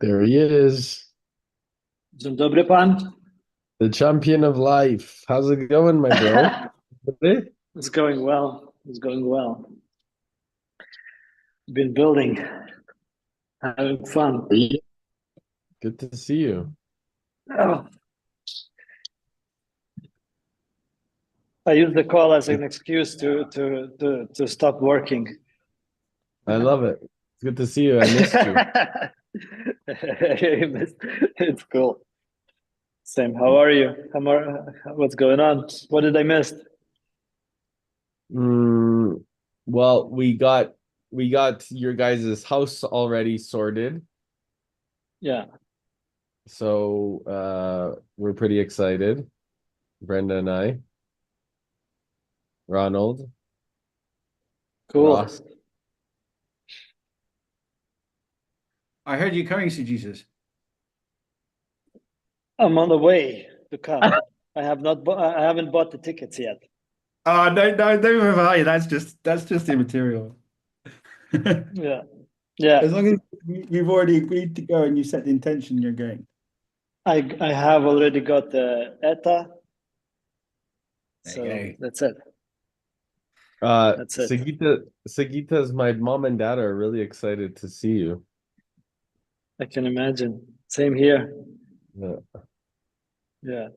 There he is, Dzień dobry pan. the champion of life. How's it going, my bro? Good. It's going well. It's going well. Been building, having fun. Good to see you. Oh, I use the call as an excuse to stop working. I love it. It's good to see you. I missed you. It's cool. Same. How are you? What's going on? What did I miss? Mm, well, we got your guys' house already sorted, Yeah, so we're pretty excited. Brenda and I, Ronald, Ross. cool. I heard you're coming to Jesus. I'm on the way to come. I have not. I haven't bought the tickets yet. Oh, no, no, don't worry. That's just immaterial. Yeah, yeah. As long as you've already agreed to go and you set the intention you're going. I have already got the ETA, There so you that's it. Uh, That's it. Sagita's my mom and dad are really excited to see you. I can imagine. Same here. Yeah. Yeah,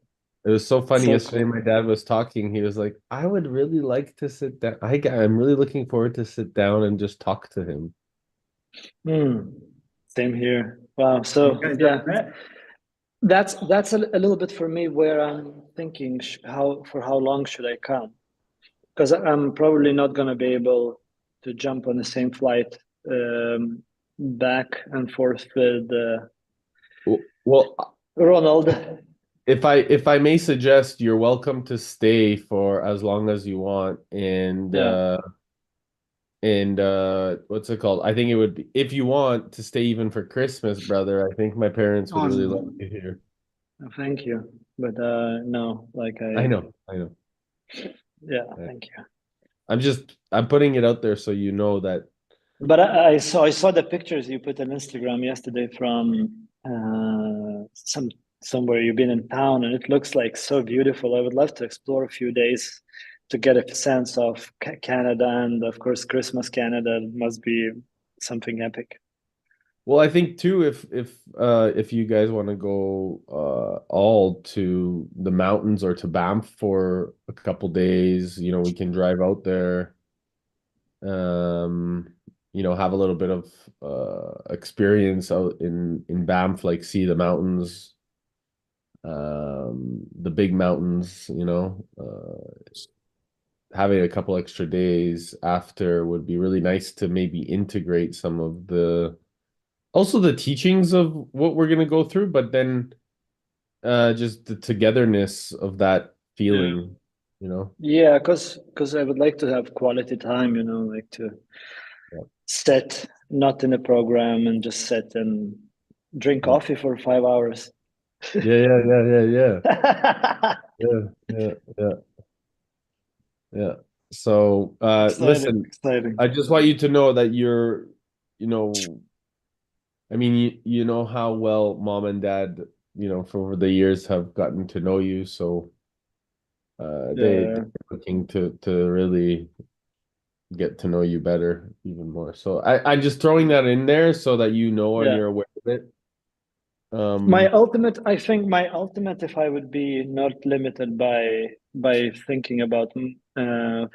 It was so funny so yesterday. cool. My dad was talking. He was like, "I would really like to sit down. I'm really looking forward to sit down and just talk to him." Hmm. Same here. Wow. You So guys yeah, haven't met? that's a little bit for me where I'm thinking how long should I come? Because I'm probably not gonna be able to jump on the same flight back and forth with Well, Ronald. if I may suggest, you're welcome to stay for as long as you want, Yeah. and what's it called? I think it would be if you want to stay even for Christmas, brother. I think my parents would Oh, really love no. you here. Thank you. But no, like I know. yeah, Yeah. thank you. I'm putting it out there so you know that. But I saw the pictures you put on Instagram yesterday from somewhere you've been in town, and it looks like so beautiful. I would love to explore a few days to get a sense of Canada, and of course Christmas Canada must be something epic. Well, I think too, if you guys want to go all to the mountains or to Banff for a couple days, we can drive out there, um, have a little bit of experience out in Banff, like see the mountains, the big mountains, having a couple extra days after would be really nice to maybe integrate some of the also the teachings of what we're gonna go through, but then just the togetherness of that Yeah. feeling, you know? Yeah, because I would like to have quality time, like to Yeah. sit not in a program and just sit and drink Yeah. coffee for 5 hours. Yeah, yeah, yeah, yeah, yeah. Yeah, yeah, yeah, yeah. So Exciting, listen, exciting. I just want you to know that you know, I mean you know how well mom and dad, for over the years have gotten to know you. So they're Yeah, looking to really get to know you better even more. So I'm just throwing that in there so that you know and yeah. you're aware of it. My Um, ultimate, I think my ultimate, if I would be not limited by thinking about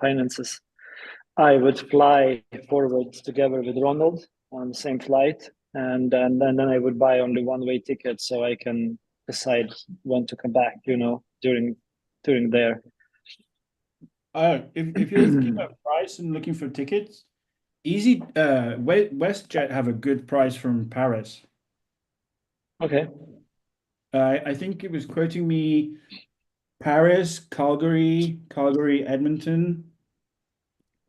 finances, I would fly forward together with Ronald on the same flight, and then I would buy only one-way ticket so I can decide when to come back, during there. If you're thinking about price and looking for tickets, easy. WestJet have a good price from Paris. Okay. I think it was quoting me Paris, Calgary, Edmonton.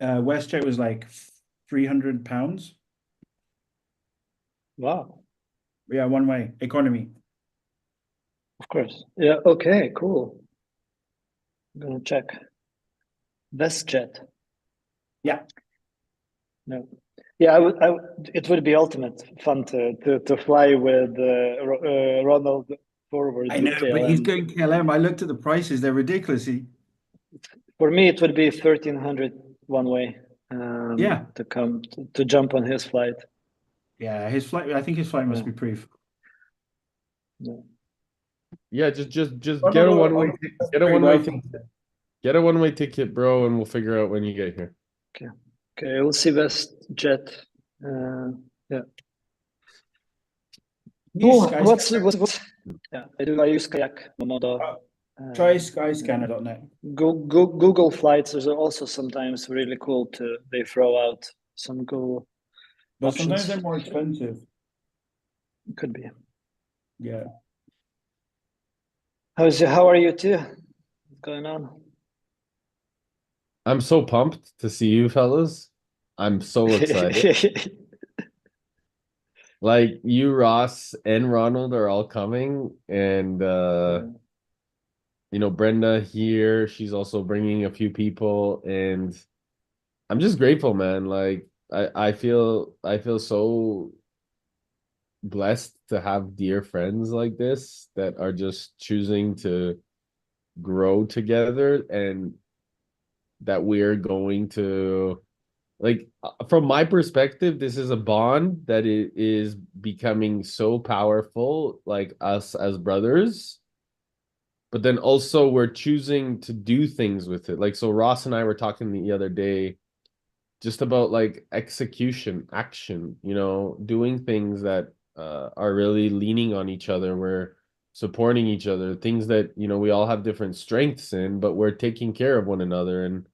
WestJet was like £300. Wow. Yeah, one way economy. Of course. Yeah. Okay. Cool. I'm gonna check. WestJet. Yeah. No. Yeah, it would be ultimate fun to fly with Ronald forward I know, but he's KLM. going KLM. I looked at the prices; they're ridiculous. For me, it would be 1,300 one way Yeah, to come to jump on his flight. yeah. His flight. I think his flight must Yeah. be pretty. Yeah. Yeah, just Oh, no, get a no, one-way get a very one-way welcome. ticket. Get a one-way ticket, bro, and we'll figure out when you get here. Okay. Okay. We'll see West Jet. Yeah. Use Cool. Sky. What's yeah? I use kayak, Momodo. Try Yeah. skyscanner.net. Google flights is also sometimes really cool to they throw out some Google But sometimes options. they're more expensive. Could be. Yeah. How are you too? What's going on? I'm so pumped to see you fellas. I'm so excited. Like you, Ross, and Ronald are all coming, and Brenda here, she's also bringing a few people, and I'm just grateful, man. Like I feel so blessed to have dear friends like this that are just choosing to grow together and that we're going to like from my perspective, this is a bond that it is becoming so powerful, like us as brothers, but then also we're choosing to do things with it. Like so Ross and I were talking the other day just about like execution, action, doing things that are really leaning on each other. We're supporting each other, things that, we all have different strengths in, but we're taking care of one another. And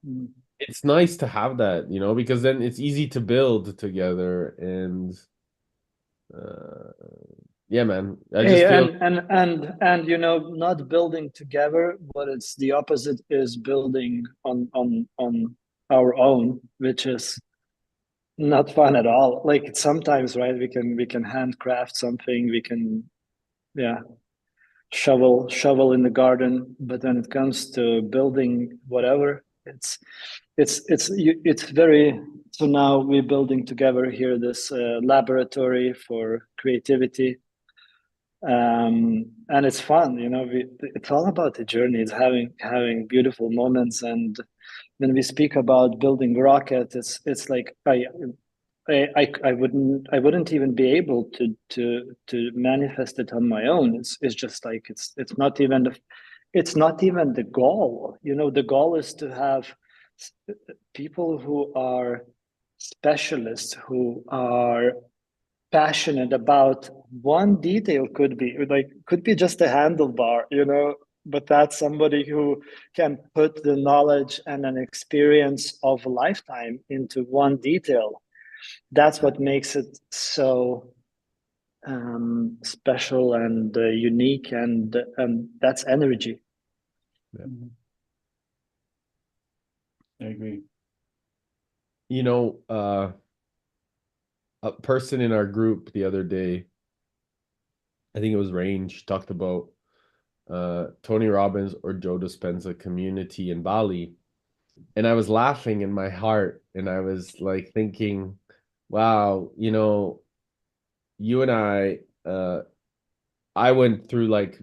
Mm. it's nice to have that, because then it's easy to build together. And uh, yeah, man, I Hey, just feel and not building together, but it's the opposite is building on our own, which is not fun at all. Like sometimes, right? We can handcraft something. We can, yeah, shovel in the garden. But when it comes to building whatever, it's very. So now we're building together here this laboratory for creativity, and it's fun. It's all about the journey. It's having beautiful moments. And when we speak about building rocket, it's like I wouldn't even be able to manifest it on my own. It's just like it's not even the goal. The goal is to have people who are specialists, who are passionate about one detail. Could be just a handlebar, but that's somebody who can put the knowledge and an experience of a lifetime into one detail. That's what makes it so special and unique, and that's energy. Mhm. I agree. A person in our group the other day, I think it was Range, talked about Tony Robbins or Joe Dispenza community in Bali. And I was laughing in my heart and I was like thinking, wow, you and I went through like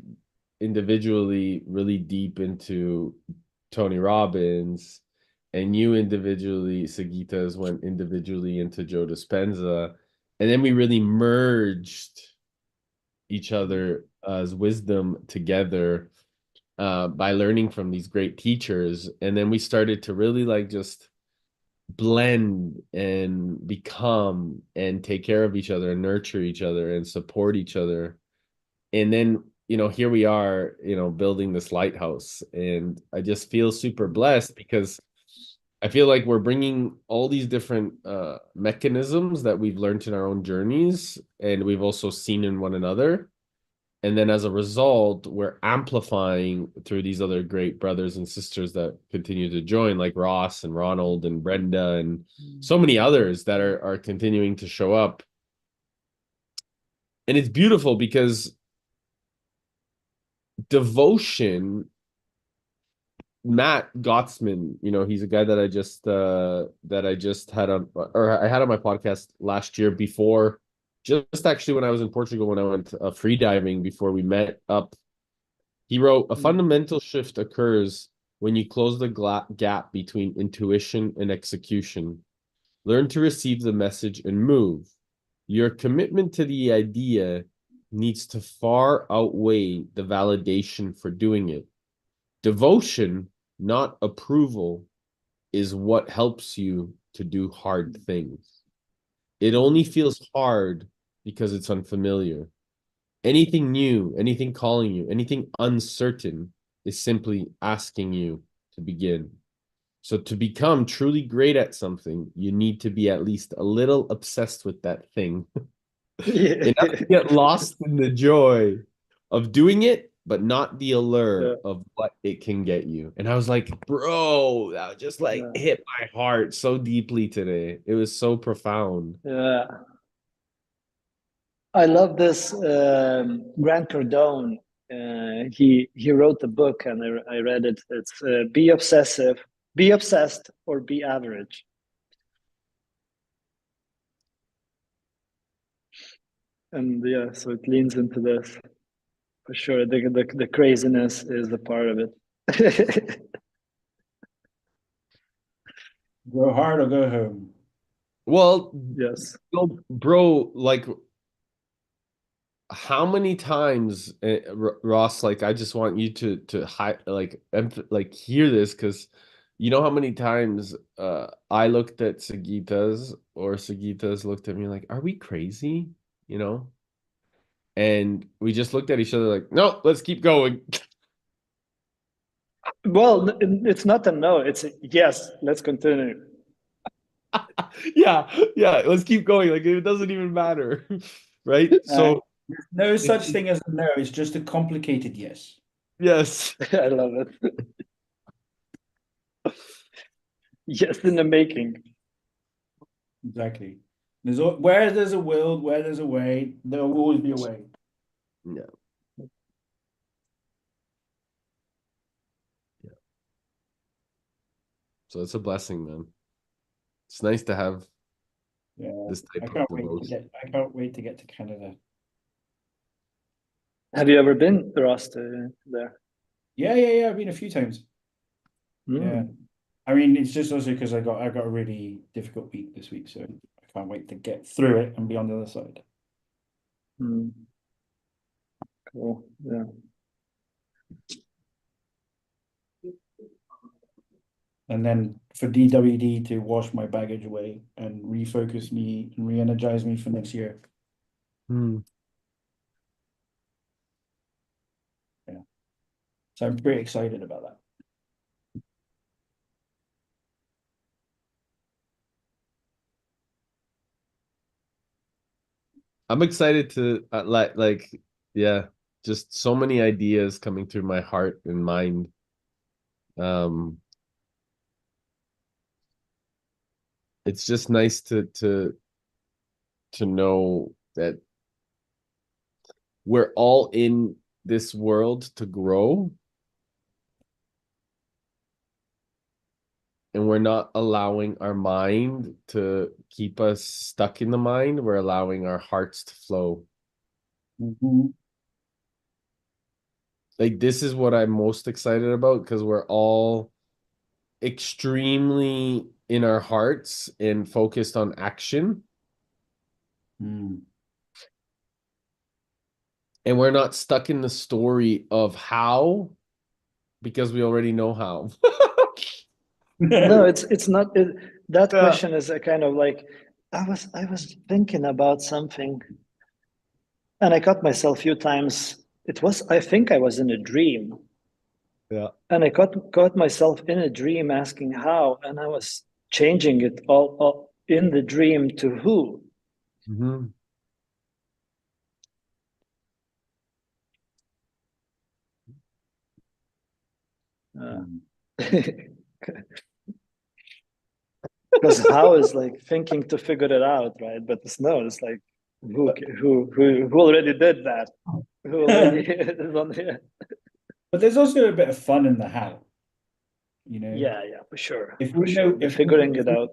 individually really deep into Tony Robbins, and you individually, Sagitas, went individually into Joe Dispenza. And then we really merged each other as wisdom together by learning from these great teachers. And then we started to really like just blend and become and take care of each other and nurture each other and support each other. And then, here we are, building this lighthouse. And I just feel super blessed because I feel like we're bringing all these different mechanisms that we've learned in our own journeys and we've also seen in one another. And then as a result, we're amplifying through these other great brothers and sisters that continue to join, like Ross and Ronald and Brenda and so many others that are continuing to show up. And it's beautiful because devotion Matt Gottsman, he's a guy that I just had on, or I had on my podcast last year before, just actually when I was in Portugal, when I went free diving before we met up. He wrote, a fundamental shift occurs when you close the gap between intuition and execution. Learn to receive the message and move. Your commitment to the idea needs to far outweigh the validation for doing it. Devotion, not approval, is what helps you to do hard things. It only feels hard because it's unfamiliar. Anything new, anything calling you, anything uncertain is simply asking you to begin. So to become truly great at something, you need to be at least a little obsessed with that thing. Enough to get lost in the joy of doing it, but not the allure of what it can get you. And I was like, bro, that just hit my heart so deeply today. It was so profound. Yeah. I love this Grant Cardone. He wrote the book and I read it. It's be obsessed or be average. And yeah, so it leans into this for sure. The craziness is a part of it. Go hard or go home. Well, yes, bro, like how many times, Ross, like I just want you to hear this, because you know how many times I looked at Sagitas or Sagitas looked at me like, are we crazy? And we just looked at each other like, no, let's keep going. well, it's not a no, it's a yes, let's continue. yeah, let's keep going. Like it doesn't even matter. Right? So there's no such thing as a no, it's just a complicated yes. Yes. I love it. Yes, in the making. Exactly. Where there's a will, where there's a way, there will always be a way. Yeah. So it's a blessing, man. It's nice to have this type of devotion. I can't wait to get to Canada. Have you ever been, Ross, there? Yeah. I've been a few times. Yeah. I mean, it's just also because I got a really difficult week this week, so I can't wait to get through it and be on the other side. Cool. Yeah. And then for DWD to wash my baggage away and refocus me and re-energize me for next year. Yeah. So I'm pretty excited about that. I'm excited to just so many ideas coming through my heart and mind. It's just nice to know that we're all in this world to grow, and we're not allowing our mind to keep us stuck in the mind. We're allowing our hearts to flow. Like this is what I'm most excited about, because we're all extremely in our hearts and focused on action. And we're not stuck in the story of how, because we already know how. No, it's not. That question is a kind of like, I was thinking about something, and I caught myself a few times. I think I was in a dream. Yeah. And I caught myself in a dream asking how, and I was changing it all in the dream to who. Because how is like thinking to figure it out, right? But it's like who already did that? Who already is on here? But there's also a bit of fun in the how. You know, Yeah, for sure. if For we sure. know Be figuring it out.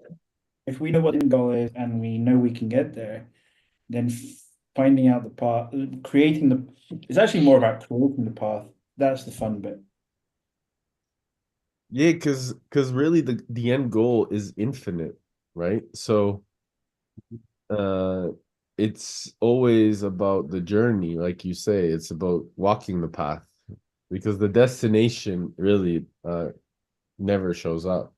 if we know what the end goal is and we know we can get there, then finding out the path, creating the, it's actually more about creating the path. That's the fun bit. Yeah, because really the end goal is infinite, right? So uh it's always about the journey, like you say. It's about walking the path because the destination really never shows up.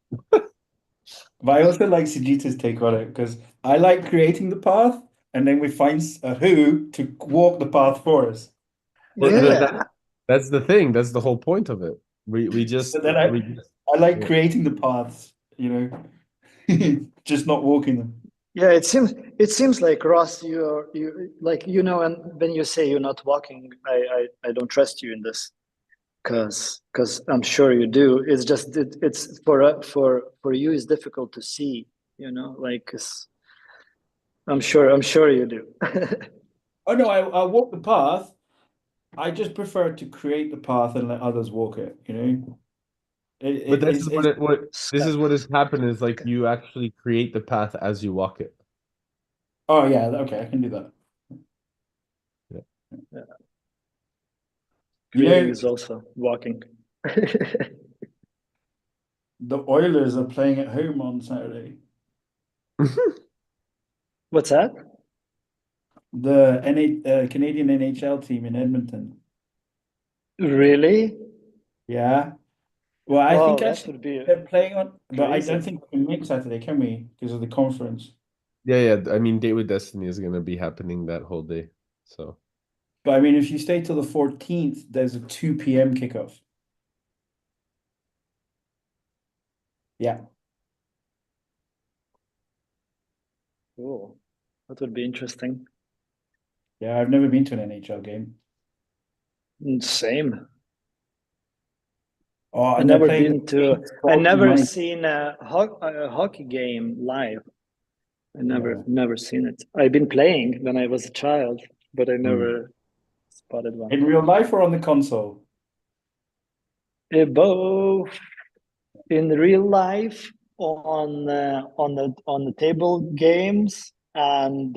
But I also like Sujita's take on it because I like creating the path and then we find a who to walk the path for us. Well, Yeah. that's the thing. That's the whole point of it. We just But then I like creating the paths, you know, just not walking them. Yeah, it seems like Ross, you like and when you say you're not walking, I don't trust you in this because I'm sure you do. It's just it's for you it's difficult to see, like 'cause I'm sure you do. Oh no, I walk the path. I just prefer to create the path and let others walk it, you know? But this is It's what this is Scott. what has happened is like you actually create the path as you walk it. oh yeah, okay, I can do that. Yeah. Yeah, You creating know, is also walking. the Oilers are playing at home on Saturday. What's that? The Canadian NHL team in Edmonton. Really? Yeah. Well, I Wow, think that actually would be they're playing on, but I don't crazy. think we can make Saturday, can we? Because of the conference. Yeah. I mean, Date with Destiny is gonna be happening that whole day. So But I mean, if you stay till the 14th, there's a 2 p.m. kickoff. Yeah. Cool. That would be interesting. Yeah, I've never been to an NHL game. Same. Oh, I and they're never playing the been to. Queen's I Hockey never Night. seen a hockey game live. I never Yeah. never seen it. I've been playing when I was a child, but I mm. never spotted one. In real life or on the console? Both in real life on the table games and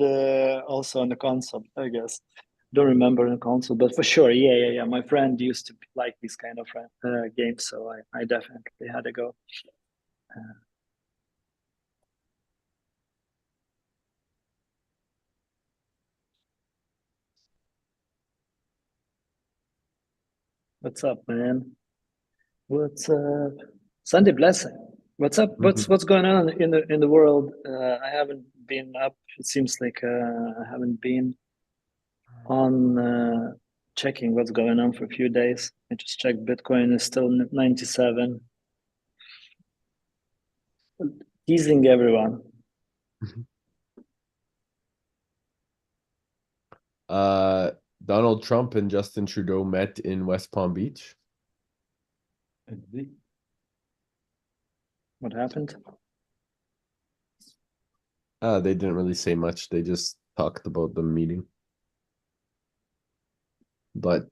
also on the console, I guess. Don't remember the console, but for sure, yeah. My friend used to like these kind of games, so I definitely had to go. What's up, man? What's up? Sunday blessing. What's up? Mhm. What's going on in the world? I haven't been up. It seems like I haven't been on checking what's going on for a few days. I just checked Bitcoin is still 97. Teasing everyone. Uh, Donald Trump and Justin Trudeau met in West Palm Beach. What happened? They didn't really say much. They just talked about the meeting. But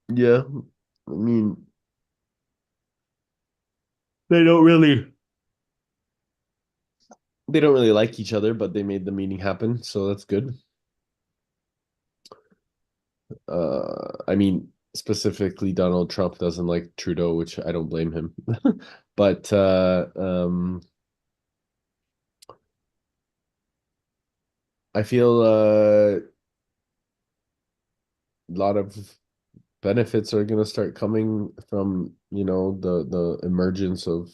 yeah, I mean, they don't really they don't really like each other, but they made the meeting happen, so that's good. I mean, specifically Donald Trump doesn't like Trudeau, which I don't blame him. But I feel a lot of benefits are going to start coming from, the emergence of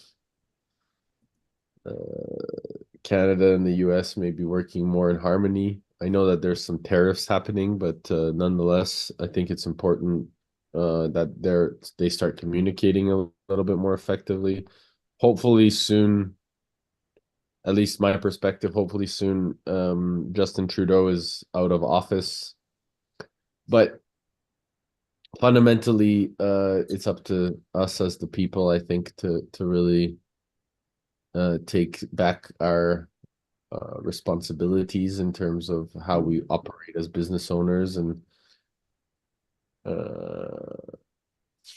Canada and the US maybe working more in harmony. I know that there's some tariffs happening, but nonetheless, I think it's important that they start communicating a little bit more effectively. Hopefully soon, at least my perspective, hopefully soon, Justin Trudeau is out of office. But fundamentally, it's up to us as the people, I think, to really take back our responsibilities in terms of how we operate as business owners and uh,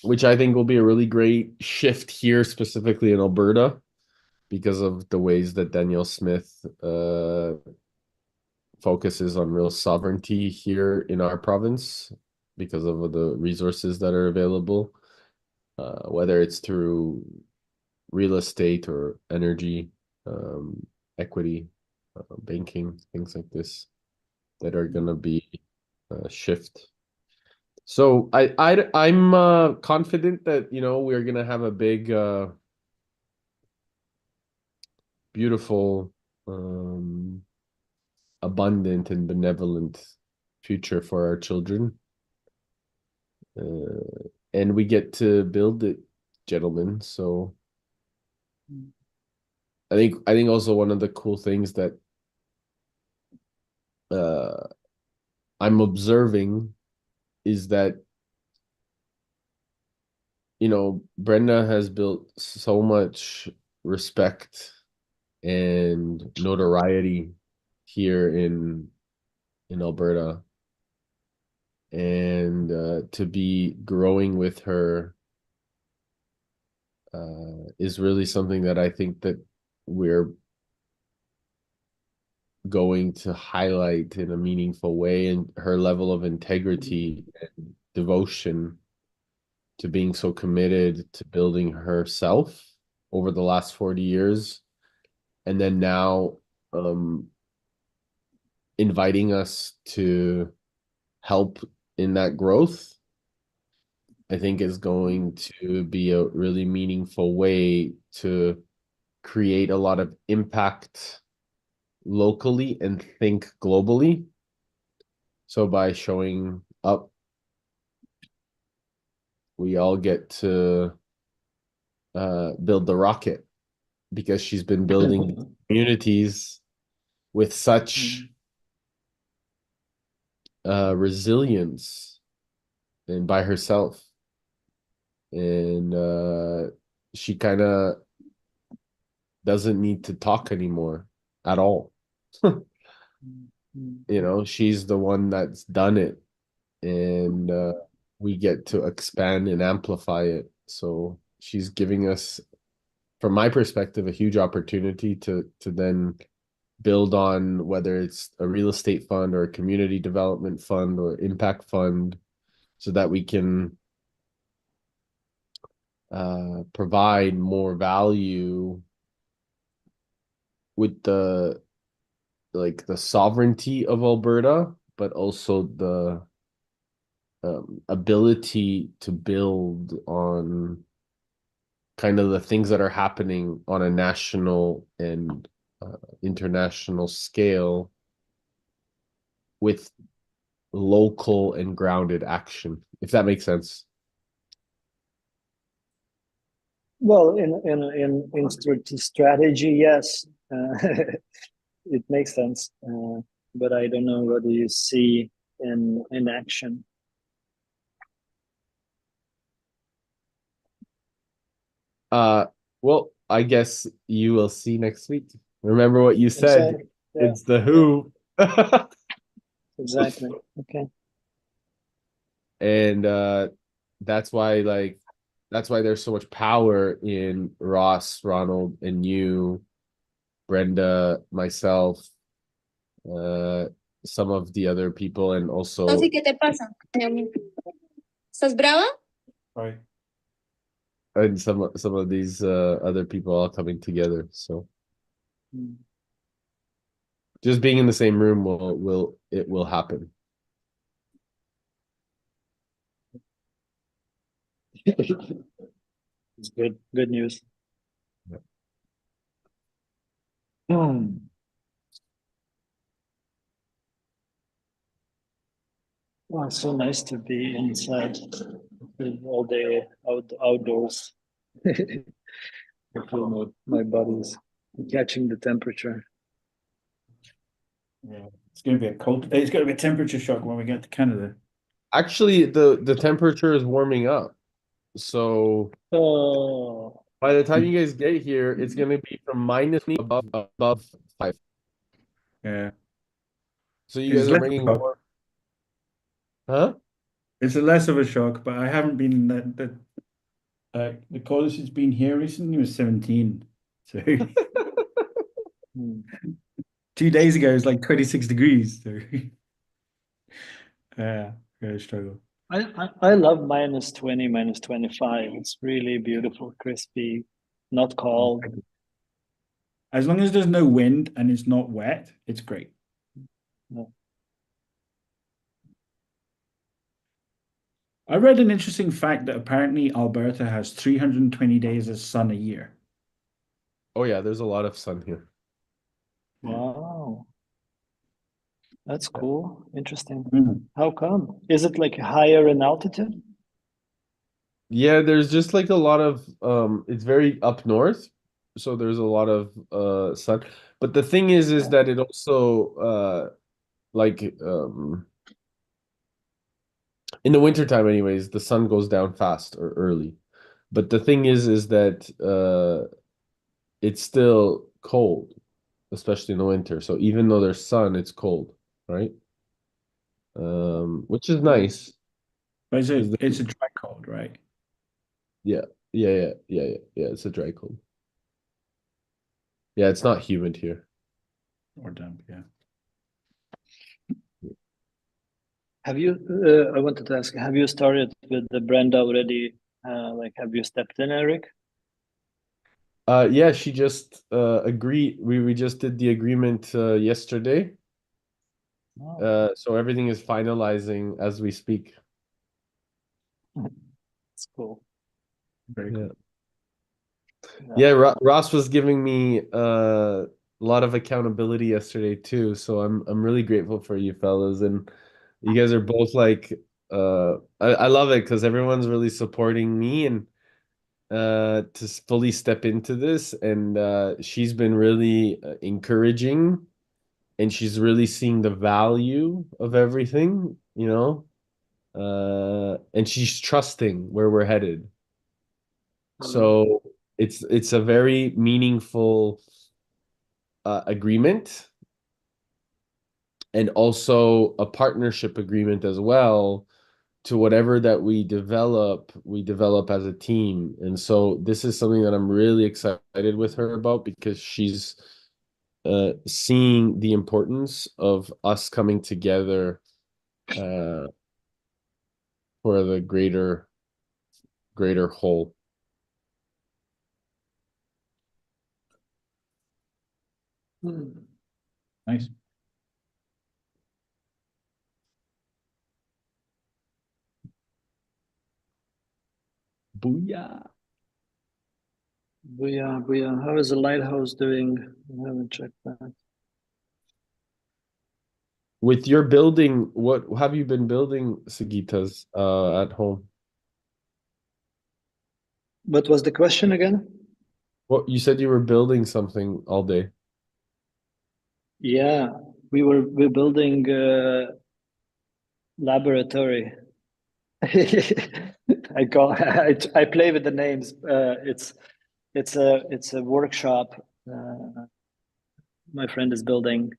which I think will be a really great shift here, specifically in Alberta, because of the ways that Danielle Smith focuses on real sovereignty here in our province because of the resources that are available, whether it's through real estate or energy, equity, banking, things like this that are going to be a shift. So I'm confident that, you know, we're going to have a big, beautiful, abundant and benevolent future for our children. And we get to build it, gentlemen. So I think also one of the cool things that I'm observing is that, you know, Brenda has built so much respect and notoriety here in Alberta, and to be growing with her is really something that I think that we're going to highlight in a meaningful way, and her level of integrity and devotion to being so committed to building herself over the last 40 years, and then now inviting us to help in that growth, I think is going to be a really meaningful way to create a lot of impact locally and think globally. So by showing up, we all get to build the rocket, because she's been building communities with such resilience and by herself. And she kind of doesn't need to talk anymore at all. You know, she's the one that's done it, and we get to expand and amplify it. So she's giving us, from my perspective, a huge opportunity to then build on, whether it's a real estate fund or a community development fund or impact fund, so that we can provide more value with the sovereignty of Alberta, but also the ability to build on kind of the things that are happening on a national and international scale with local and grounded action, if that makes sense. Well, in strategy, yes, it makes sense, but I don't know what do you see in action. Well, I guess you will see next week. Remember what you said. Exactly. Yeah. It's the who. Exactly. Okay. And that's why there's so much power in Ross, Ronald, and you, Brenda, myself, some of the other people, and also Entonces, ¿qué te pasa, mi amigo? ¿Estás brava? Right. and some of these other people all coming together. So just being in the same room will happen. It's good news. Yeah. Oh, it's so nice to be inside all day outdoors. I feel my body's catching the temperature. Yeah, it's going to be a cold. It's going to be a temperature shock when we get to Canada. Actually, the temperature is warming up. So by the time you guys get here, it's going to be from minus above 5. Yeah. So you guys are bringing more. Huh? It's a less of a shock, but I haven't been the coldest it's been here recently was 17. So Hmm. 2 days ago it was like 26 degrees. So gonna struggle. I love -20, -25. It's really beautiful, crispy, not cold. As long as there's no wind and it's not wet, it's great. Yeah. I read an interesting fact that apparently Alberta has 320 days of sun a year. Oh yeah, there's a lot of sun here. Wow, that's cool. Interesting. Mm. How come? Is it like higher in altitude? Yeah, there's just like a lot of it's very up north, so there's a lot of sun. But the thing is that it also like in the wintertime anyways, the sun goes down fast or early. But the thing is that it's still cold, especially in the winter. So even though there's sun, it's cold, right? Which is nice But because it's a dry cold, right? yeah, yeah. It's a dry cold. Yeah, it's not humid here. Or damp, yeah. Have you, I wanted to ask, have you started with the Brenda already? Like, have you stepped in, Eric? Yeah, she just agreed. We just did the agreement yesterday. Oh, So everything is finalizing as we speak. that's cool. Very Yeah. cool. Yeah, Ross was giving me a lot of accountability yesterday too. So I'm really grateful for you fellas, and you guys are both like I love it because everyone's really supporting me and to fully step into this, and she's been really encouraging, and she's really seeing the value of everything, you know, and she's trusting where we're headed. So it's a very meaningful agreement, and also a partnership agreement as well. To whatever that we develop as a team. And so this is something that I'm really excited with her about because she's seeing the importance of us coming together uh, for the greater whole. Nice. Booyah. Booyah, booyah. How is the lighthouse doing? I haven't checked that. With your building, what have you been building, Sagitas, at home? What was the question again? What you said you were building something all day. Yeah, we're building a laboratory. I play with the names. It's a workshop. My friend is building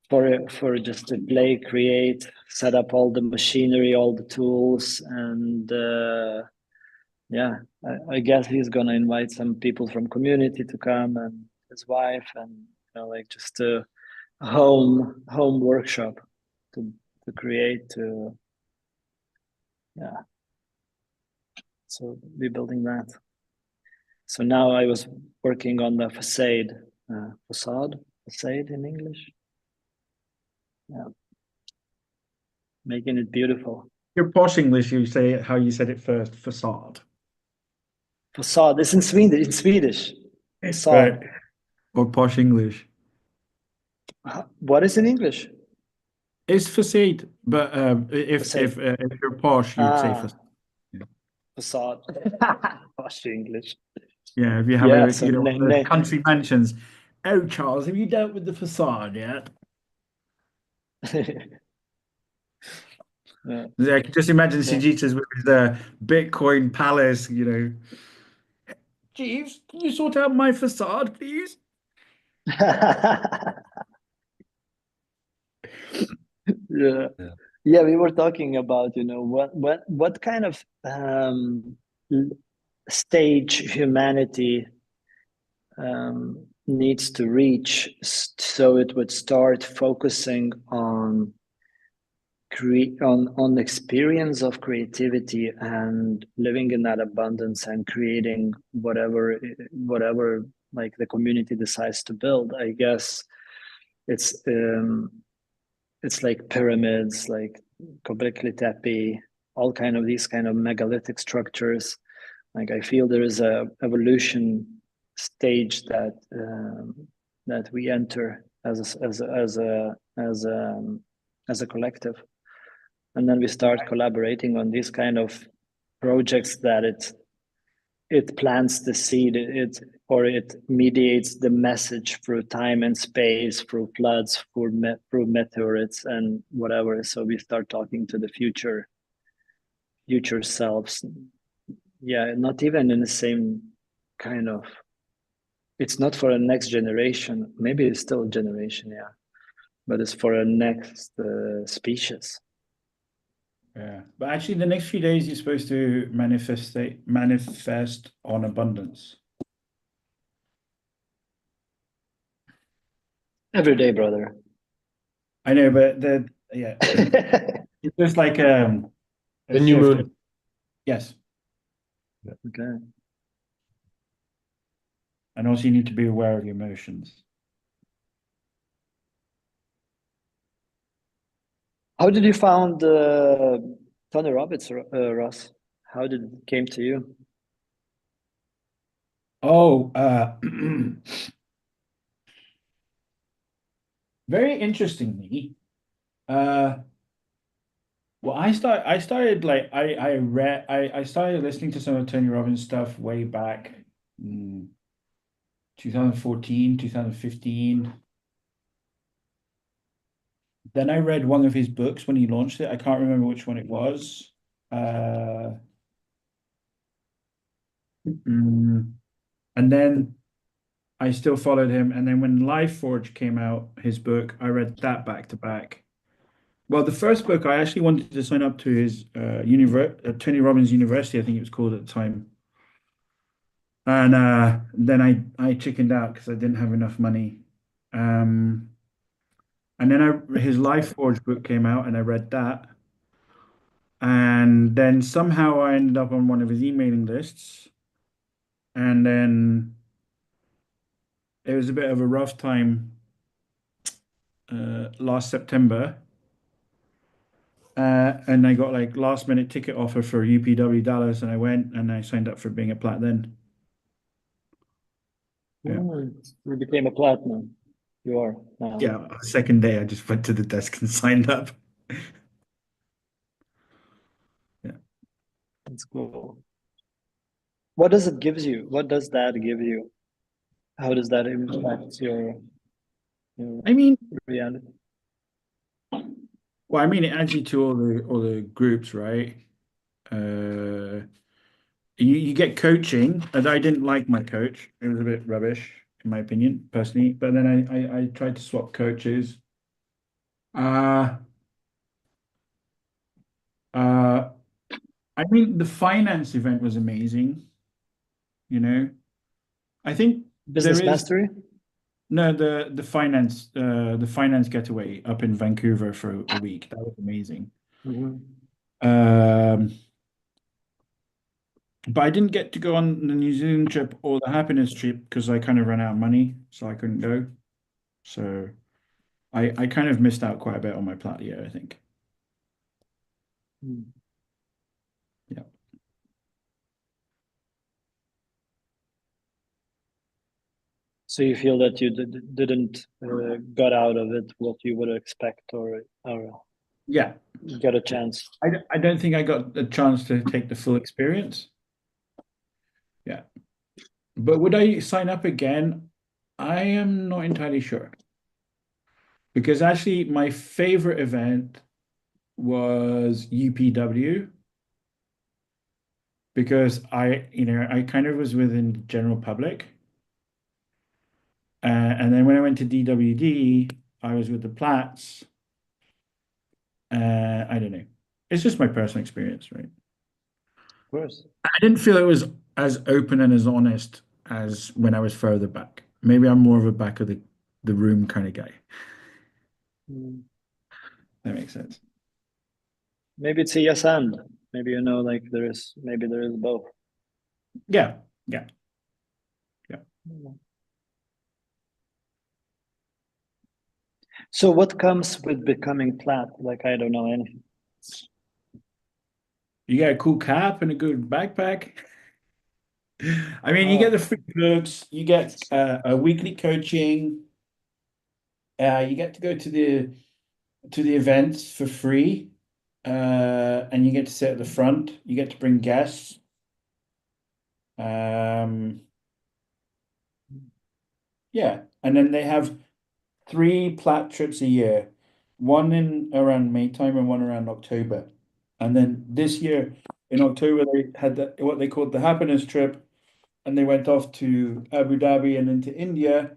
for just to play, create, set up all the machinery, all the tools, and yeah, I guess he's gonna invite some people from community to come and his wife, and like just a home workshop to create to yeah. So we're building that. So now I was working on the facade in English. Yeah, making it beautiful. Your posh English, you say it how you said it first, facade. Facade. It's in Swedish. In Swedish. Right. Facade. Or posh English. What is in English? It's facade, but Facade. if you're posh, you'd say Ah, facade. Yeah. facade. Posh English. Yeah, if you have Yeah. a So one of those country mansions. Oh, Charles, have you dealt with the facade yet? yeah. Yeah, I can just imagine So Sagitas with his Bitcoin palace, Jeeves, can you sort out my facade, please? yeah. Yeah. Yeah, we were talking about, what kind of l- stage humanity needs to reach so it would start focusing on on experience of creativity and living in that abundance and creating whatever like the community decides to build. I guess it's um it's like pyramids, like Göbekli Tepe, all kind of these kind of megalithic structures. Like I feel there is a evolution stage that we enter as a collective, and then we start collaborating on these kind of projects that it plants the seed, it mediates the message through time and space, through floods, through meteorites and whatever. So we start talking to the future selves. Yeah, not even in the same kind of. It's not for a next generation. Maybe it's still a generation, yeah, but it's for a next species. Yeah, but actually, the next few days you're supposed to manifest on abundance. Every day, brother. I know, but it's just like a The new shift. moon. Yes, Okay. and also you need to be aware of your emotions. How did you found Tony Robbins, Ross? How did it came to you? Oh, very interestingly, well, I started like I started listening to some of Tony Robbins stuff way back, 2014, 2015. Then I read one of his books when he launched it. I can't remember which one it was. And then I still followed him. And then when Life Forge came out, his book, I read that back to back. Well, the first book I actually wanted to sign up to his Tony Robbins University, I think it was called at the time. And then I chickened out because I didn't have enough money. And then his Life Forge book came out, and I read that. And then somehow I ended up on one of his emailing lists. And then it was a bit of a rough time last September. And I got like last minute ticket offer for UPW Dallas, and I went and I signed up for being a plat then. Yeah. You became a platinum. You are now. Yeah, second day I just went to the desk and signed up. Yeah. That's cool. What does it give you? What does that give you? How does that impact your I mean, reality? well, I mean it adds you to all the groups, right? Uh you get coaching, and I didn't like my coach. It was a bit rubbish, in my opinion, personally. But then I tried to swap coaches. Uh uh I mean the finance event was amazing, you know. I think there Business is mastery? no the finance getaway up in Vancouver for a week. That was amazing. Um But I didn't get to go on the New Zealand trip or the happiness trip because I kind of ran out of money, so I couldn't go. So I kind of missed out quite a bit on my plat year, I think. Yeah. So you feel that you didn't got out of it what you would expect, or Yeah. get a chance? I don't think I got the chance to take the full experience. Yeah. But would I sign up again? I am not entirely sure. Because actually my favorite event was UPW because I kind of was within the general public. And then when I went to DWD, I was with the Plats. I don't know. It's just my personal experience, right? Of course. I didn't feel it was as open and as honest as when I was further back. Maybe I'm more of a back of the room kind of guy. Mm. That makes sense. Maybe it's a yes and. Maybe like maybe there is both. Yeah, yeah, yeah. Mm. So what comes with becoming plat? Like I don't know anything. You get a cool cap and a good backpack. I mean, you get Oh. the free books, you get a weekly coaching, you get to go to the events for free, and you get to sit at the front. You get to bring guests. Um, yeah, and then they have three plat trips a year, one in around May time and one around October. And then this year in October they had what they called the happiness trip, and they went off to Abu Dhabi and into India.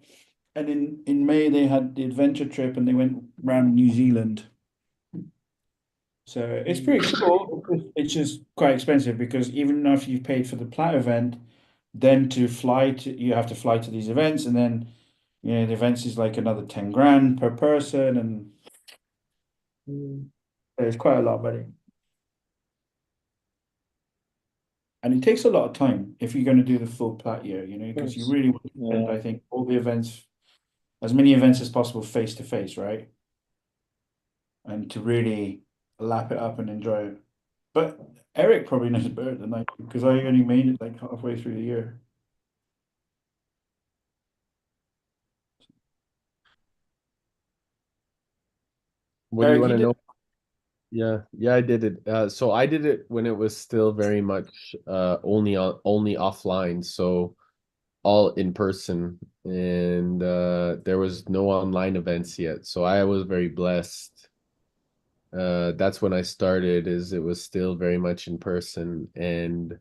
And in May they had the adventure trip and they went around New Zealand. So it's pretty cool. It's just quite expensive because even after you've paid for the plat event, then you have to fly to these events, and then the events is like another 10 grand per person, and Mm. it's quite a lot of money. And it takes a lot of time if you're going to do the full plat year, because you Course. really want to spend, Yeah. I think, all the events, as many events as possible face to face, right? And to really lap it up and enjoy it. But Eric probably knows better than I do because I only made it like halfway through the year. What do you Eric, want you to did. know? Yeah, I did it. So I did it when it was still very much only offline, so all in person, and there was no online events yet. So I was very blessed. That's when I started, is it was still very much in person, and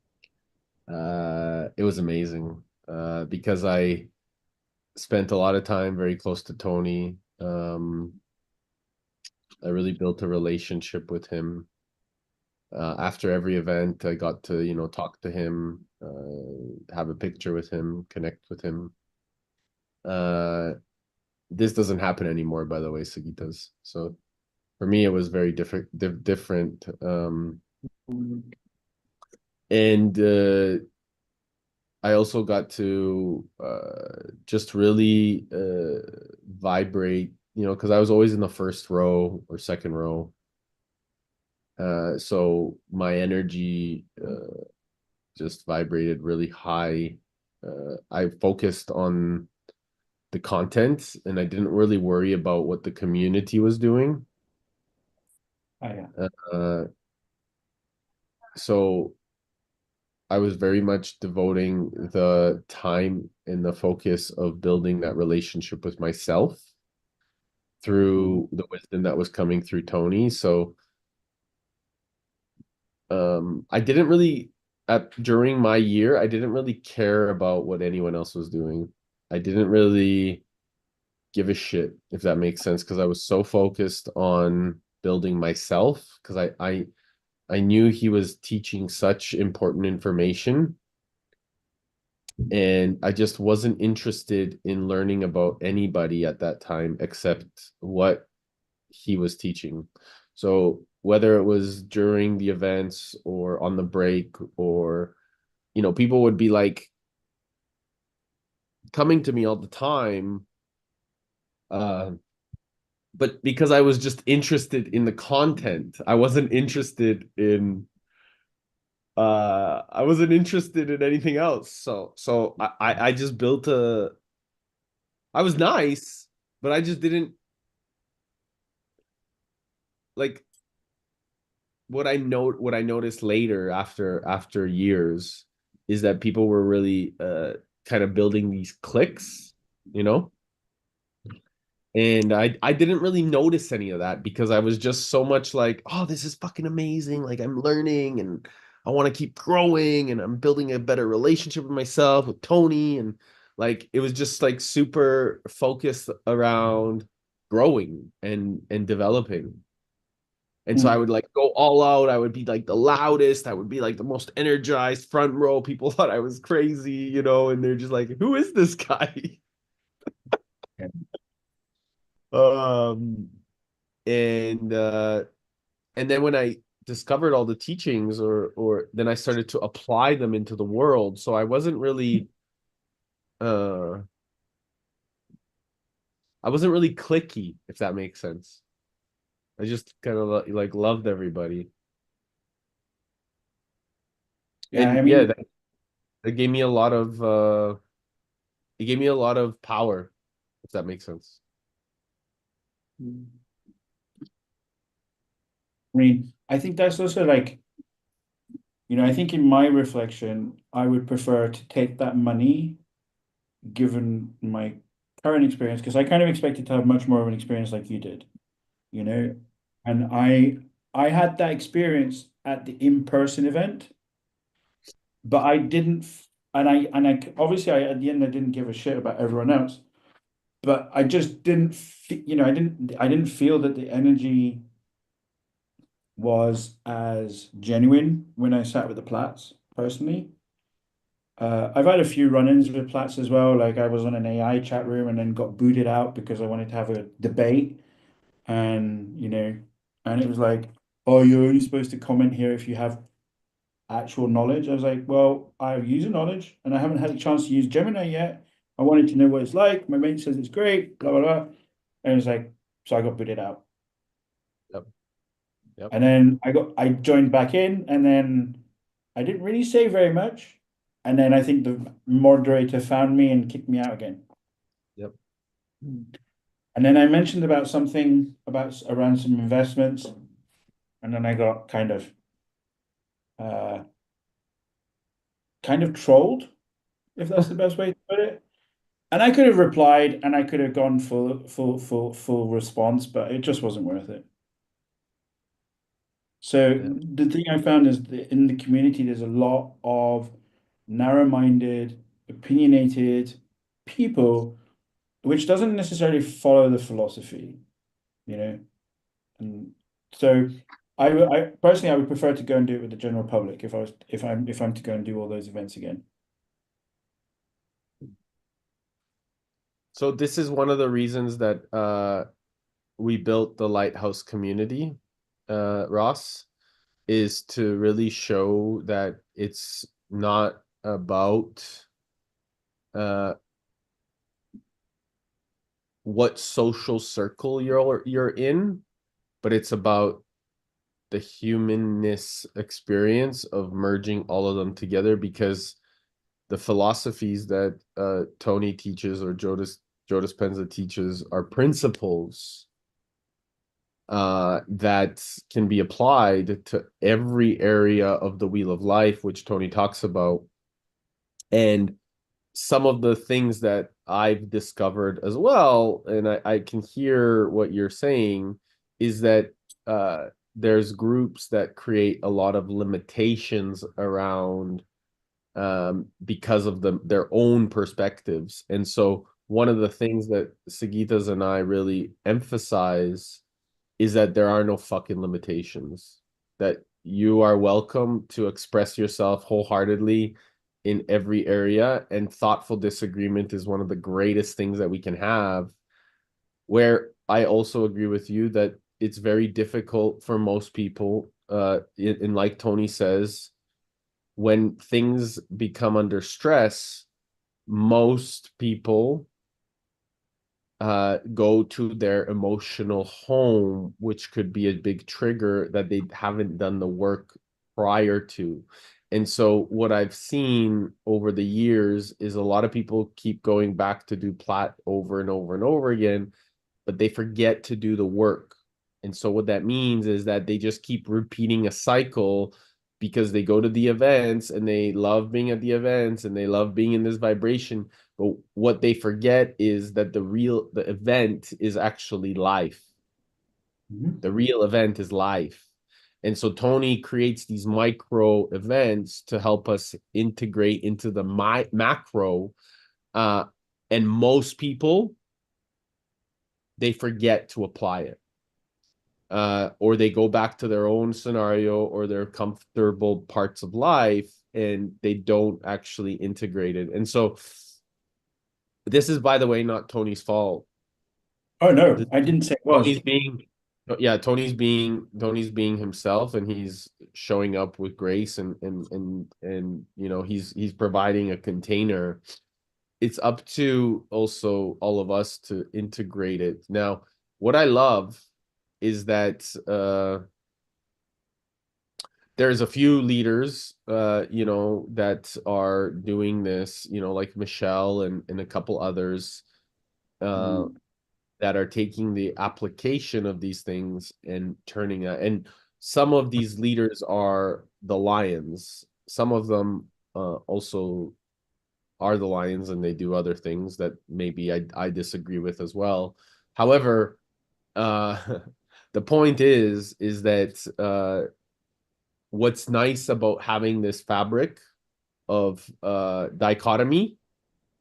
it was amazing. Because I spent a lot of time very close to Tony. I really built a relationship with him. After every event, I got to, talk to him, have a picture with him, connect with him. Uh, this doesn't happen anymore, by the way, Sagitas. So for me, it was very different. Mm. And I also got to just really vibrate, because I was always in the first row or second row. So my energy just vibrated really high. I focused on the content and I didn't really worry about what the community was doing. Oh, yeah. Uh, so I was very much devoting the time and the focus of building that relationship with myself through the wisdom that was coming through Tony. So I didn't really during my year, I didn't really care about what anyone else was doing. I didn't really give a shit, if that makes sense, because I was so focused on building myself, because I knew he was teaching such important information, and I just wasn't interested in learning about anybody at that time except what he was teaching. So whether it was during the events or on the break, or people would be like coming to me all the time, uh but because I was just interested in the content, I wasn't interested in anything else. So I just built a I was nice, but I just didn't like what I noticed later, after years, is that people were really kind of building these cliques, you know? And I didn't really notice any of that because I was just so much like, oh, this is fucking amazing. Like I'm learning and I want to keep growing and I'm building a better relationship with myself, with Tony. And like it was just like super focused around growing and developing. And so I would like go all out. I would be like the loudest. I would be like the most energized front row. People thought I was crazy, you know, and they're just like, who is this guy? Yeah. Um, and then when I discovered all the teachings or then I started to apply them into the world. So I wasn't really uh I wasn't really clicky, if that makes sense. I just kind of like loved everybody. Yeah, I And yeah, mean, that gave me a lot of it gave me a lot of power, if that makes sense. I think that's also like, I think in my reflection, I would prefer to take that money, given my current experience, because I kind of expected to have much more of an experience like you did, you know, and I had that experience at the in-person event, but I didn't, and I obviously I at the end I didn't give a shit about everyone else, but I just didn't, I didn't feel that the energy was as genuine when I sat with the Platts personally. I've had a few run-ins with Platts as well. Like I was on an AI chat room and then got booted out because I wanted to have a debate, and and it was like, oh, you're only supposed to comment here if you have actual knowledge. I was like, well, I have user knowledge and I haven't had a chance to use Gemini yet. I wanted to know what it's like. My mate says it's great, blah blah blah, and it's like, so I got booted out. Yep. Yep. And then I joined back in, and then I didn't really say very much. And then I think the moderator found me and kicked me out again. Yep. And then I mentioned about something about around some investments, and then I got uh kind of trolled, if that's the best way to put it. And I could have replied and I could have gone full response, but it just wasn't worth it. So Yeah. the thing I found is that in the community, there's a lot of narrow-minded, opinionated people, which doesn't necessarily follow the philosophy, you know. And so I personally I would prefer to go and do it with the general public if I'm to go and do all those events again. So this is one of the reasons that we built the Lighthouse community, Ross, is to really show that it's not about what social circle you're in, but it's about the humanness experience of merging all of them together, because the philosophies that Tony teaches or Joe Dispenza teaches are principles that can be applied to every area of the wheel of life, which Tony talks about. And some of the things that I've discovered as well, and I can hear what you're saying, is that there's groups that create a lot of limitations around because of their own perspectives. And so one of the things that Sagitas and I really emphasize is that there are no fucking limitations, that you are welcome to express yourself wholeheartedly in every area. And thoughtful disagreement is one of the greatest things that we can have. Where I also agree with you that it's very difficult for most people, and like Tony says, when things become under stress, most people go to their emotional home, which could be a big trigger that they haven't done the work prior to. And so what I've seen over the years is a lot of people keep going back to do Platt over and over and over again, but they forget to do the work. And so what that means is that they just keep repeating a cycle because they go to the events and they love being at the events and they love being in this vibration. But what they forget is that the event is actually life. The real event is life. And so Tony creates these micro events to help us integrate into the macro. And most people, they forget to apply it. or they go back to their own scenario or their comfortable parts of life, and they don't actually integrate it. And so this is, by the way, not Tony's fault. Oh no, I didn't say it was. Tony's being himself, and he's showing up with grace, and he's providing a container. It's up to also all of us to integrate it. Now, what I love is that there's a few leaders that are doing this, like Michelle and a couple others that are taking the application of these things and turning it. And some of these leaders are the lions. Some of them also are the lions, and they do other things that maybe I disagree with as well. However, the point is that what's nice about having this fabric of dichotomy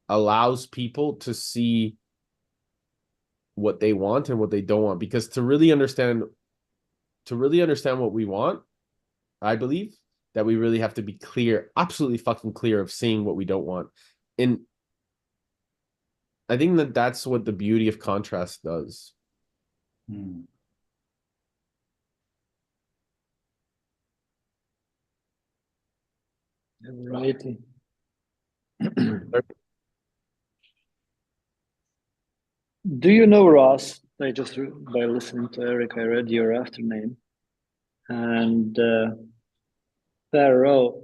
allows people to see what they want and what they don't want, because to really understand what we want, I believe that we really have to be clear, absolutely fucking clear, of seeing what we don't want. And I think that that's what the beauty of contrast does. Righty. Do you know, Ross? By listening to Eric, I read your after-name, and Faro.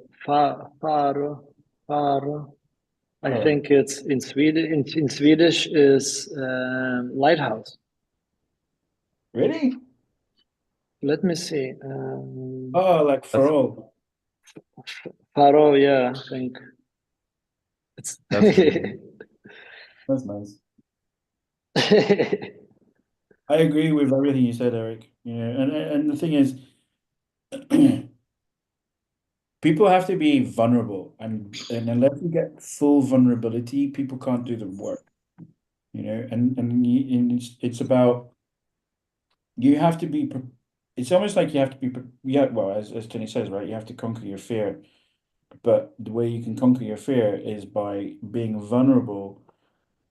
I think it's in Swedish. In Swedish is lighthouse. Really? Let me see. Like Faro. Faro, yeah, I think it's. That's nice. I agree with everything you said, Eric. And the thing is, people have to be vulnerable, and unless you get full vulnerability, people can't do the work. And it's about, you have to be. It's almost like you have to be. Yeah, well, as Tony says, right? You have to conquer your fear, but the way you can conquer your fear is by being vulnerable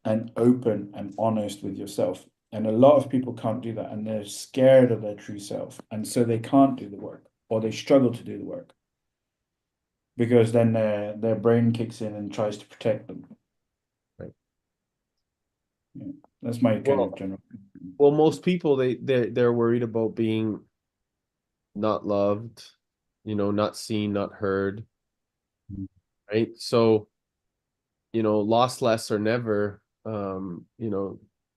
and open and honest with yourself. And a lot of people can't do that, and they're scared of their true self, and so they can't do the work, or they struggle to do the work, because then their brain kicks in and tries to protect them. Right. Yeah, that's my kind of general. Well, most people they're worried about being not loved, not seen, not heard. Right. So, lost less or never.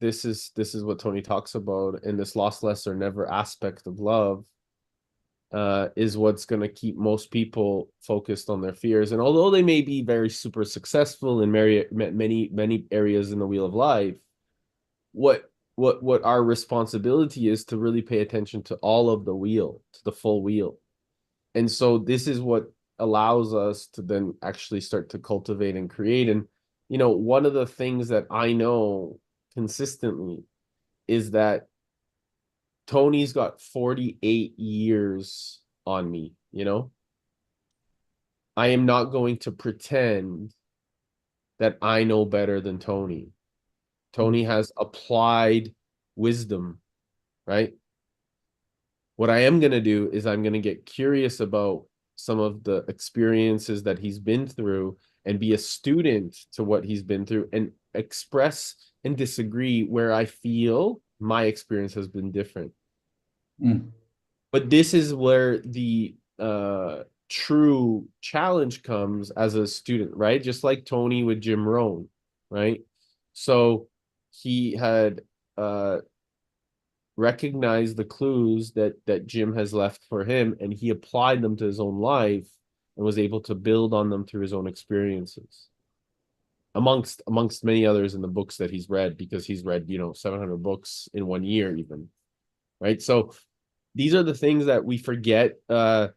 This is what Tony talks about, and this lost less or never aspect of love is what's going to keep most people focused on their fears. And although they may be very super successful in many areas in the wheel of life, what our responsibility is to really pay attention to all of the wheel, to the full wheel. And so this is what allows us to then actually start to cultivate and create. And one of the things that I know consistently is that Tony's got 48 years on me. I am not going to pretend that I know better than Tony. Tony has applied wisdom, right? What I am going to do is I'm going to get curious about some of the experiences that he's been through and be a student to what he's been through, and express and disagree where I feel my experience has been different. But this is where the true challenge comes as a student, right? Just like Tony with Jim Rohn, right? So he had recognized the clues that Jim has left for him, and he applied them to his own life and was able to build on them through his own experiences, amongst many others in the books that he's read, because he's read 700 books in 1 year even, right? So these are the things that we forget as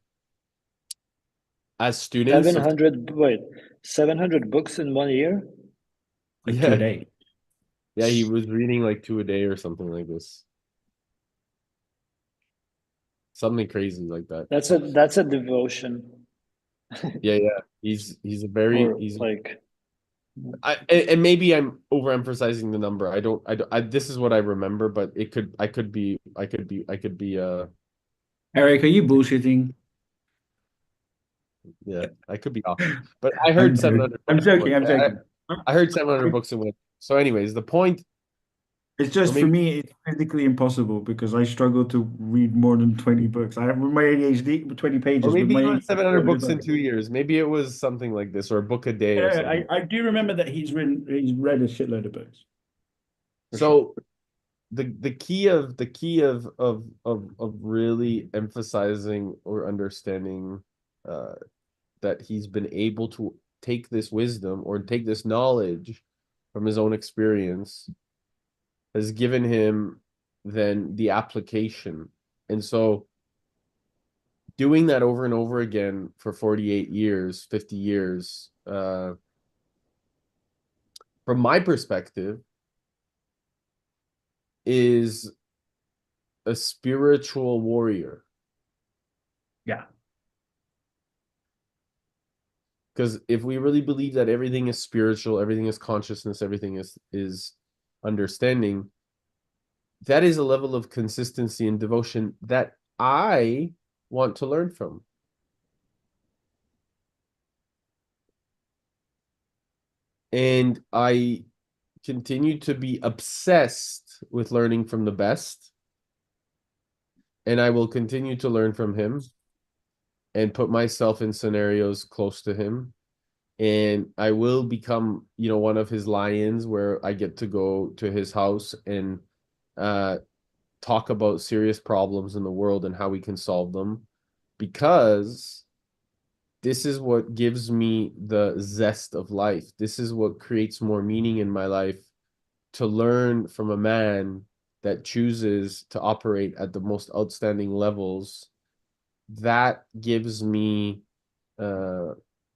students. 700 books in 1 year? Like 2 a day. Yeah, he was reading like 2 a day or something like this. something crazy like that. That's a devotion, Yeah, yeah. He's a very or he's like and maybe I'm overemphasizing the number. This is what I remember, but I could be Eric, are you bullshitting? yeah, I could be off. But I I'm heard joking. 700 I'm books in joking. one. I'm joking. I heard 700 books in one. So anyways, the point, It's or just for maybe me, it's physically impossible because I struggle to read more than 20 books. I have with my ADHD, 20 or pages with maybe my you read 700 ADHD. books in 2 years. Maybe it was something like this, or a book a day or Yeah, something. I do remember that he's read a shitload of books. For sure. So the key of really emphasizing or understanding uh that he's been able to take this wisdom or take this knowledge from his own experience has given him then the application. And so doing that over and over again for 48 years, 50 years, from my perspective, is a spiritual warrior. Yeah. Because if we really believe that everything is spiritual, everything is consciousness, everything is understanding, that is a level of consistency and devotion that I want to learn from. And I continue to be obsessed with learning from the best. And I will continue to learn from him and put myself in scenarios close to him. And I will become, one of his lions where I get to go to his house and talk about serious problems in the world and how we can solve them, because this is what gives me the zest of life. This is what creates more meaning in my life, to learn from a man that chooses to operate at the most outstanding levels. That gives me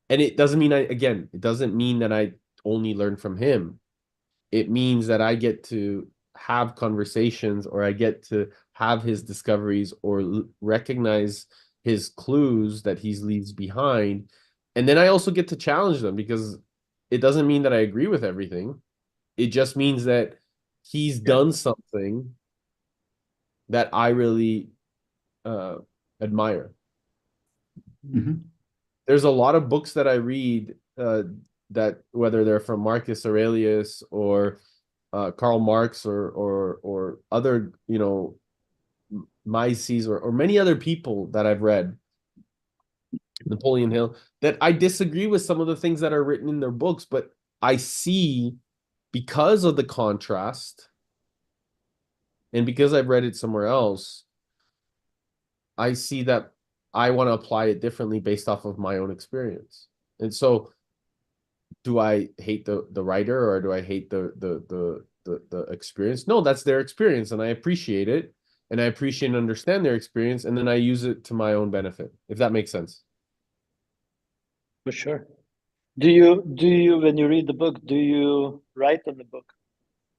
and it doesn't mean it doesn't mean that I only learn from him. It means that I get to have conversations, or I get to have his discoveries, or recognize his clues that he leaves behind. And then I also get to challenge them, because it doesn't mean that I agree with everything. It just means that he's done something that I really admire. Mhm. There's a lot of books that I read that, whether they're from Marcus Aurelius or Karl Marx or other, Mises or many other people that I've read, Napoleon Hill, that I disagree with some of the things that are written in their books, but I see, because of the contrast and because I've read it somewhere else, I see that I want to apply it differently based off of my own experience. And so, do I hate the writer, or do I hate the experience? No, that's their experience, and I appreciate it, and I appreciate and understand their experience, and then I use it to my own benefit, if that makes sense. for sure. Do you when you read the book, do you write on the book,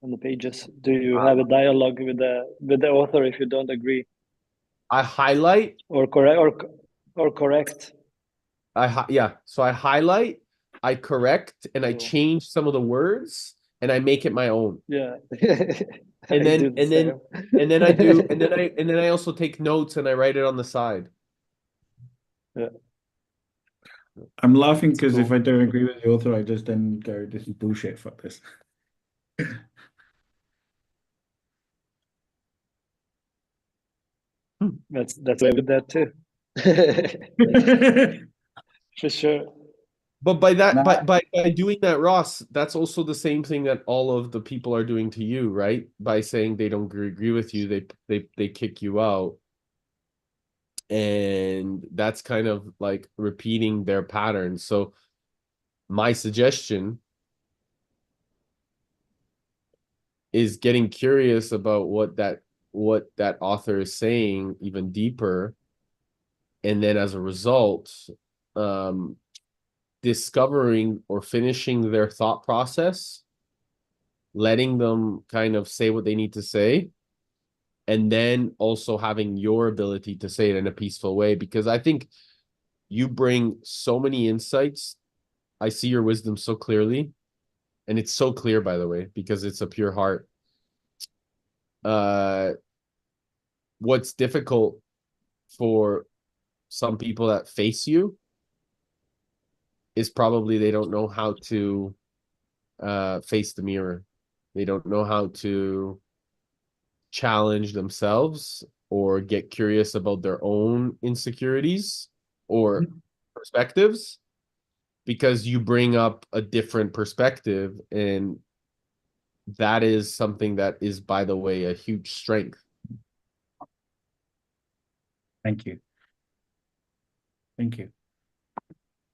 on the pages? Do you have a dialogue with the author if you don't agree, I highlight. or correct, or correct? So I highlight, I correct, and I Cool. change some of the words, and I make it my own. Yeah. And I then do the and then same. and then I do and then I also take notes and I write it on the side. Yeah. I'm laughing It's because if cool. I don't agree with the author, I just then go, this is bullshit, fuck this. That's why with that too. For sure. But by that, Nah, by doing that, Ross, that's also the same thing that all of the people are doing to you, right? By saying they don't agree with you, they kick you out, and that's kind of like repeating their patterns. So my suggestion is getting curious about what that author is saying even deeper, and then as a result, um, discovering or finishing their thought process, letting them kind of say what they need to say, and then also having your ability to say it in a peaceful way, because I think you bring so many insights. I see your wisdom so clearly, and it's so clear, by the way, because it's a pure heart. What's difficult for some people that face you is probably they don't know how to face the mirror. They don't know how to challenge themselves or get curious about their own insecurities or perspectives, because you bring up a different perspective, and that is something that is, by the way, a huge strength. Thank you. Thank you.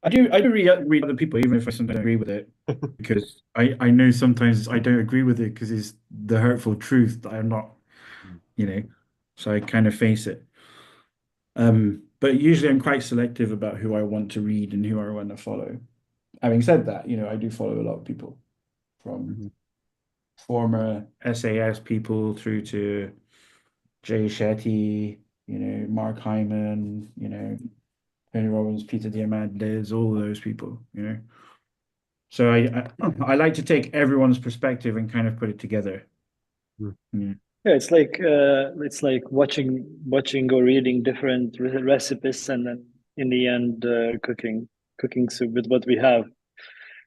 I do read other people, even if I sometimes agree with it, because I know sometimes I don't agree with it because it's the hurtful truth that I'm not, so I kind of face it. But usually I'm quite selective about who I want to read and who I want to follow. Having said that, I do follow a lot of people, from former SAS people through to Jay Shetty, Mark Hyman, Tony Robbins, Peter Diamandis, all of those people, So I like to take everyone's perspective and kind of put it together. Mm. Yeah, it's like watching or reading different recipes, and then in the end cooking soup with what we have.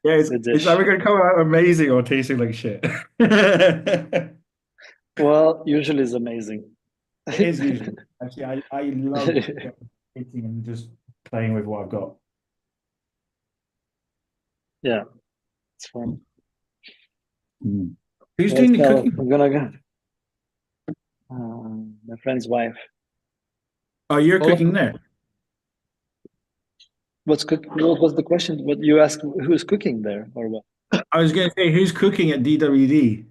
Yeah, The it's dish. either going to come out amazing or tasting like shit. Well, usually it's amazing. It is usually. Actually, I love eating and just playing with what I've got. Yeah, it's fun. Who's doing the cooking? I'm gonna go. My friend's wife. Oh, you're cooking there? What was the question? What you asked? Who's cooking there, or what? I was going to say, who's cooking at DWD?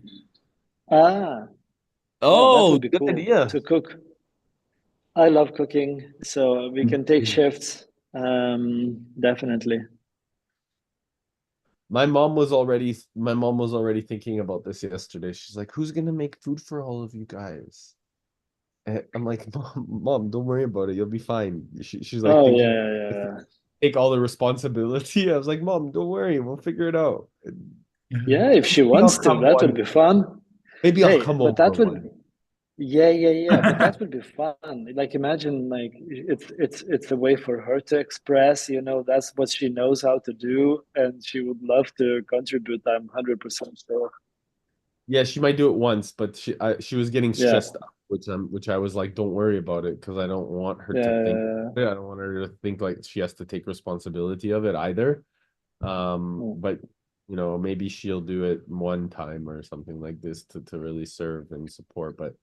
That would be good cool idea. to cook. I love cooking, so we can take shifts. Definitely. My mom was already thinking about this yesterday. She's like, "Who's gonna make food for all of you guys?" And I'm like, "Mom, don't worry about it. You'll be fine." She's like Oh thinking, yeah. take all the responsibility. I was like, "Mom, don't worry. We'll figure it out." Yeah, if she Maybe I'll wants to, come that would one. be fun. Maybe I'll Hey, come but over that would, one. yeah. But that would be fun. Like imagine, like it's a way for her to express. That's what she knows how to do, and she would love to contribute. I'm 100% sure. Yeah, she might do it once, but she was getting Yeah, stressed out, which I was like, don't worry about it, because I don't want her to think. yeah. I don't want her to think like she has to take responsibility of it either. But maybe she'll do it one time or something like this to really serve and support. But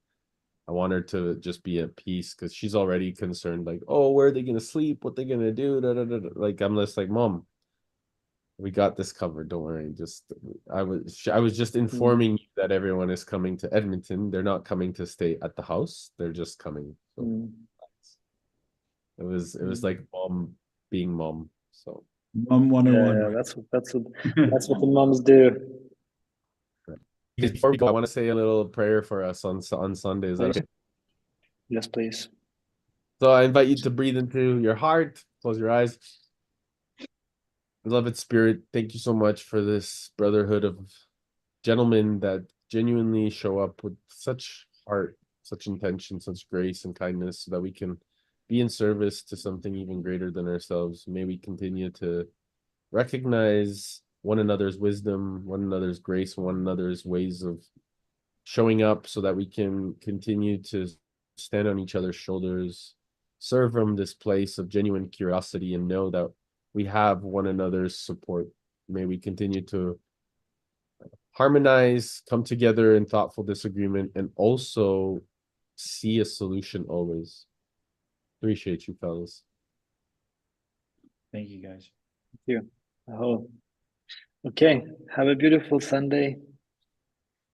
I want her to just be at peace, because she's already concerned, like, oh, where are they gonna sleep? What they gonna do? Da, da, da, da. Like, I'm just like, Mom, we got this covered. Don't worry. I was just informing you that everyone is coming to Edmonton. They're not coming to stay at the house. They're just coming. So it was like mom being mom. So Mom 101. Yeah. That's what the moms do. before we go, I want to say a little prayer for us on Sunday. Is that okay? Yes, please. So I invite you to breathe into your heart. Close your eyes. Beloved Spirit, thank you so much for this brotherhood of gentlemen that genuinely show up with such heart, such intention, such grace and kindness, so that we can be in service to something even greater than ourselves. May we continue to recognize one another's wisdom, one another's grace, one another's ways of showing up, so that we can continue to stand on each other's shoulders, serve from this place of genuine curiosity, and know that we have one another's support. May we continue to harmonize, come together in thoughtful disagreement, and also see a solution always. Appreciate you, fellas. Thank you, guys. Thank you. Oh, okay. Have a beautiful Sunday.